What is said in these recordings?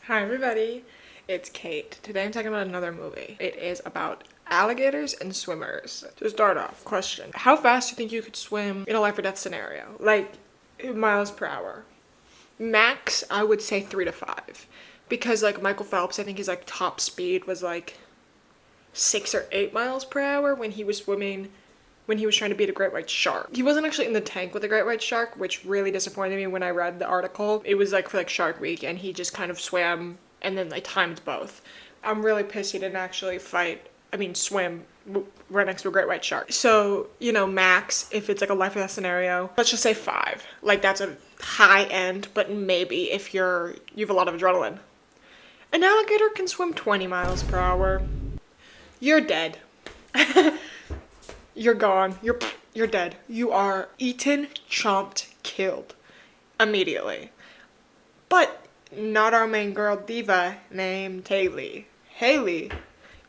Hi everybody, it's Kate. Today I'm talking about another movie. It is about alligators and swimmers. To start off, question. How fast do you think you could swim in a life or death scenario? Like, miles per hour. Max, I would say 3 to 5. Because like Michael Phelps, I think his like top speed was like 6 or 8 miles per hour when he was swimming, when he was trying to beat a great white shark. He wasn't actually in the tank with a great white shark, which really disappointed me when I read the article. It was like for like Shark Week and he just kind of swam and then like timed both. I'm really pissed he didn't actually swim right next to a great white shark. So, max, if it's like a life or death scenario, let's just say 5. Like that's a high end, but maybe if you have a lot of adrenaline. An alligator can swim 20 miles per hour. You're dead. You're gone. You're dead. You are eaten, chomped, killed. Immediately. But not our main girl diva named Haley. Haley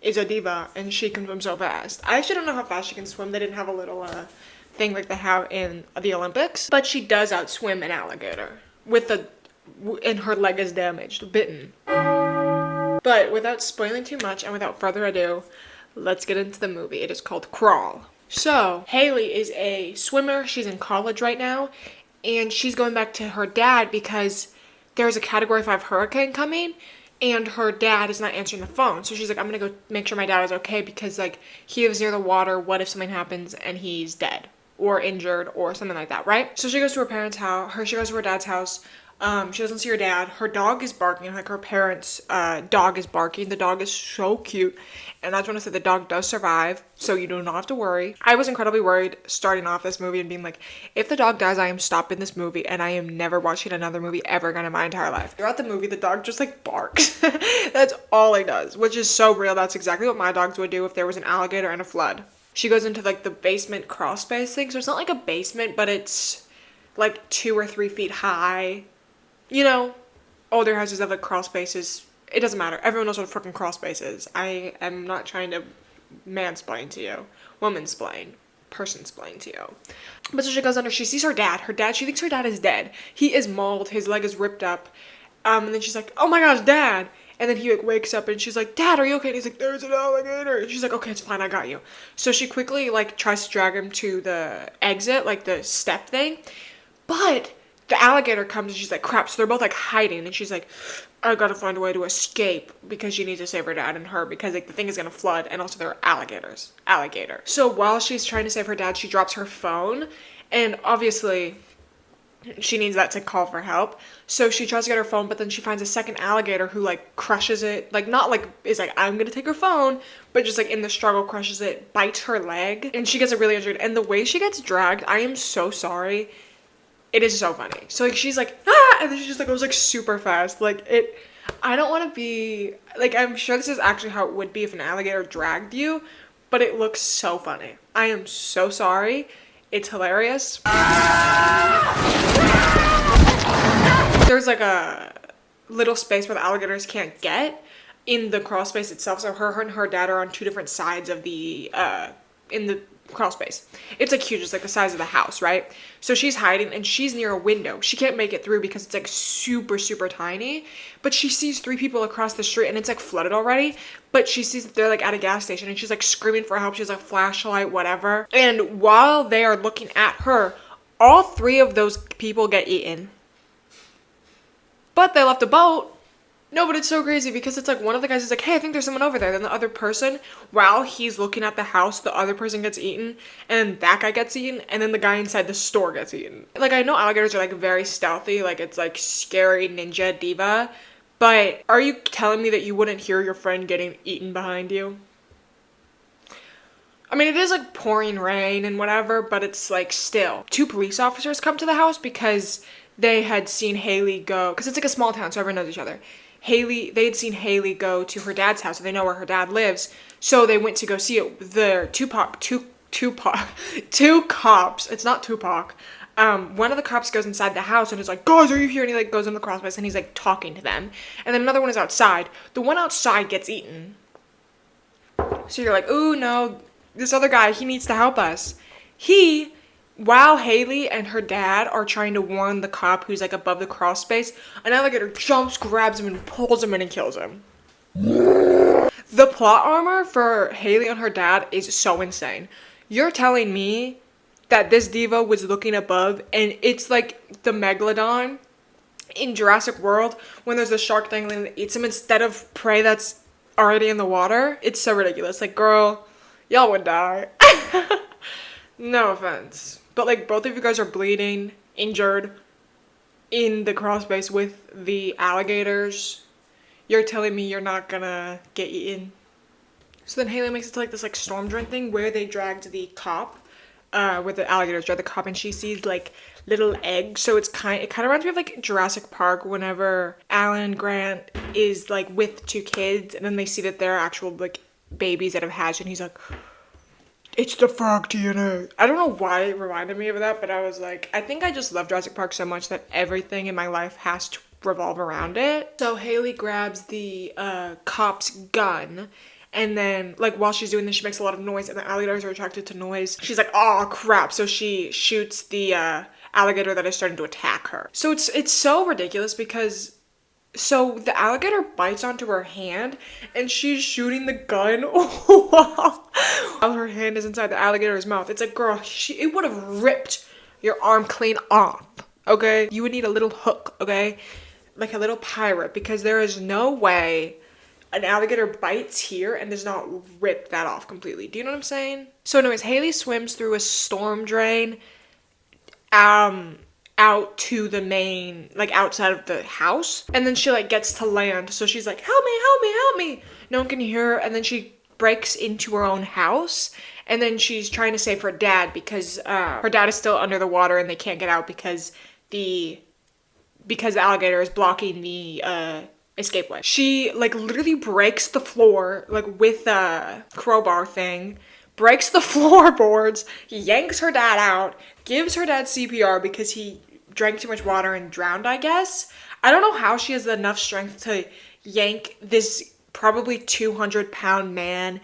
is a diva and she can swim so fast. I actually don't know how fast she can swim. They didn't have a little thing like they have in the Olympics. But she does outswim an alligator. And her leg is damaged, bitten. But without spoiling too much and without further ado, let's get into the movie. It is called Crawl. So, Haley is a swimmer. She's in college right now, and she's going back to her dad because there's a Category 5 hurricane coming, and her dad is not answering the phone. So she's like, I'm gonna go make sure my dad is okay because, like, he lives near the water. What if something happens and he's dead or injured or something like that, right? So she goes to her parents' house. She goes to her dad's house. She doesn't see her dad. Her dog is barking. Like her parents' dog is barking. The dog is so cute. And I just want to say the dog does survive, so you do not have to worry. I was incredibly worried starting off this movie and being like, if the dog dies, I am stopping this movie and I am never watching another movie ever again in my entire life. Throughout the movie, the dog just like barks. That's all he does, which is so real. That's exactly what my dogs would do if there was an alligator and a flood. She goes into like the basement crawl space thing. So it's not like a basement, but it's like 2 or 3 feet high. Older houses have like crawl spaces. It doesn't matter. Everyone knows what a freaking crawl space is. I am not trying to mansplain to you. Womansplain. Person-splain to you. But so she goes under. She sees her dad. She thinks her dad is dead. He is mauled. His leg is ripped up. And then she's like, oh my gosh, Dad. And then he like wakes up and she's like, Dad, are you okay? And he's like, there's an alligator. And she's like, okay, it's fine. I got you. So she quickly like tries to drag him to the exit, like the step thing. But the alligator comes and she's like, crap. So they're both like hiding and she's like, I gotta find a way to escape because she needs to save her dad and her because like the thing is gonna flood and also there are alligator. So while she's trying to save her dad, she drops her phone and obviously she needs that to call for help. So she tries to get her phone, but then she finds a second alligator who like crushes it, like not like is like I'm gonna take her phone, but just like in the struggle crushes it, bites her leg, and she gets really injured. And the way she gets dragged, I am so sorry. It is so funny. So like she's like, ah, and then she just like goes like super fast. Like I don't want to be like, I'm sure this is actually how it would be if an alligator dragged you, but it looks so funny. I am so sorry. It's hilarious. There's like a little space where the alligators can't get in the crawl space itself. So her and her dad are on 2 different sides of in the crawl space. It's like huge. It's like the size of the house, right? So she's hiding and she's near a window. She can't make it through because it's like super, super tiny. But she sees 3 people across the street and it's like flooded already. But she sees that they're like at a gas station and she's like screaming for help. She has like flashlight, whatever. And while they are looking at her, all 3 of those people get eaten. But they left a boat. No, but it's so crazy because it's like one of the guys is like, hey, I think there's someone over there. Then the other person, while he's looking at the house, the other person gets eaten and that guy gets eaten and then the guy inside the store gets eaten. Like, I know alligators are like very stealthy, like it's like scary ninja diva, but are you telling me that you wouldn't hear your friend getting eaten behind you? I mean, it is like pouring rain and whatever, but it's like still. 2 police officers come to the house because they had seen Haley go, because it's like a small town, so everyone knows each other. They had seen Haley go to her dad's house, so they know where her dad lives. So they went to go see it. The two cops. It's not Tupac. One of the cops goes inside the house and is like, guys, are you here? And he like goes in the crawl space and he's like talking to them. And then another one is outside. The one outside gets eaten. So you're like, ooh, no, this other guy, he needs to help us. He while Haley and her dad are trying to warn the cop who's like above the crawl space, an alligator jumps, grabs him, and pulls him in and kills him. The plot armor for Haley and her dad is so insane. You're telling me that this diva was looking above and it's like the megalodon in Jurassic World when there's a shark dangling that eats him instead of prey that's already in the water? It's so ridiculous. Like, girl, y'all would die. No offense. But like, both of you guys are bleeding, injured, in the crawl space with the alligators. You're telling me you're not gonna get eaten? So then Haley makes it to like this like storm drain thing where they dragged the cop, where the alligators drag the cop, and she sees like little eggs. So it kind of reminds me of like Jurassic Park whenever Alan Grant is like with two kids and then they see that they're actual like babies that have hatched and he's like, it's the frog DNA. I don't know why it reminded me of that, but I was like, I think I just love Jurassic Park so much that everything in my life has to revolve around it. So Haley grabs the cop's gun, and then like while she's doing this, she makes a lot of noise, and the alligators are attracted to noise. She's like, oh crap, so she shoots the alligator that is starting to attack her. So it's so ridiculous because so the alligator bites onto her hand and she's shooting the gun while her hand is inside the alligator's mouth. It's like, girl, it would have ripped your arm clean off, okay? You would need a little hook, okay? Like a little pirate, because there is no way an alligator bites here and does not rip that off completely. Do you know what I'm saying? So anyways, Haley swims through a storm drain out to the main, like outside of the house, and then she like gets to land, so she's like, help me, help me, help me. No one can hear her, and then she breaks into her own house, and then she's trying to save her dad because her dad is still under the water and they can't get out because the alligator is blocking the escapeway. She like literally breaks the floor like with a crowbar thing, breaks the floorboards, yanks her dad out, gives her dad CPR because he drank too much water and drowned, I guess. I don't know how she has enough strength to yank this probably 200-pound man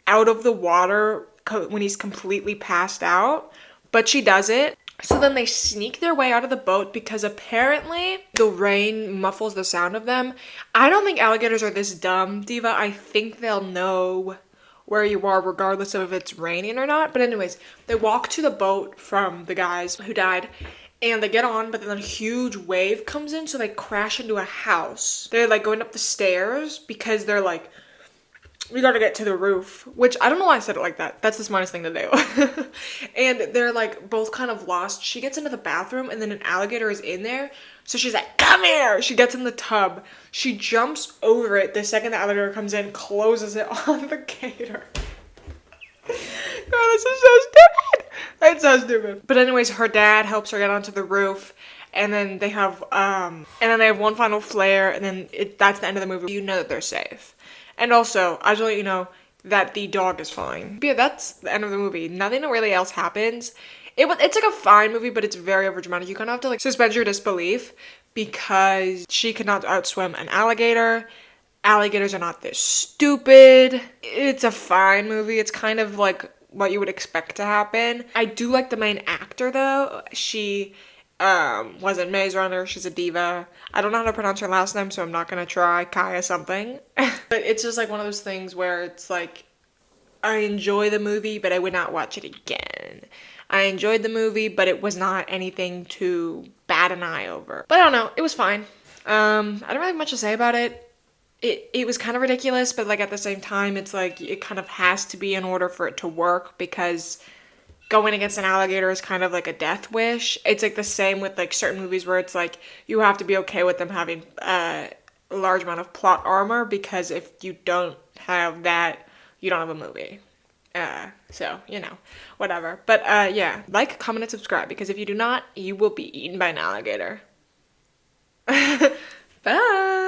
out of the water when he's completely passed out, but she does it. So then they sneak their way out of the boat because apparently the rain muffles the sound of them. I don't think alligators are this dumb, Diva. I think they'll know where you are regardless of if it's raining or not. But anyways, they walk to the boat from the guys who died and they get on, but then a huge wave comes in, so they crash into a house. They're like going up the stairs because they're like, we gotta get to the roof, which I don't know why I said it like that. That's the smartest thing to do. And they're like both kind of lost. She gets into the bathroom and then an alligator is in there. So she's like, come here. She gets in the tub. She jumps over it the second the alligator comes in, closes it on the gator. Girl, this is so stupid. It's so stupid. But anyways, her dad helps her get onto the roof. And then they have one final flare, and then that's the end of the movie. You know that they're safe. And also, I just want you to know that the dog is fine. But yeah, that's the end of the movie. Nothing really else happens. It's like a fine movie, but it's very overdramatic. You kind of have to like suspend your disbelief because she could not outswim an alligator. Alligators are not this stupid. It's a fine movie. It's kind of like what you would expect to happen. I do like the main actor though. She was in Maze Runner. She's a diva. I don't know how to pronounce her last name, so I'm not gonna try. Kaya something. But it's just like one of those things where it's like, I enjoy the movie, but I would not watch it again. I enjoyed the movie, but it was not anything to bat an eye over. But I don't know. It was fine. I don't really have much to say about it. It was kind of ridiculous, but like at the same time, it's like it kind of has to be in order for it to work because going against an alligator is kind of like a death wish. It's like the same with like certain movies where it's like you have to be okay with them having a large amount of plot armor because if you don't have that, you don't have a movie. So, you know, whatever. But yeah, like, comment, and subscribe because if you do not, you will be eaten by an alligator. Bye!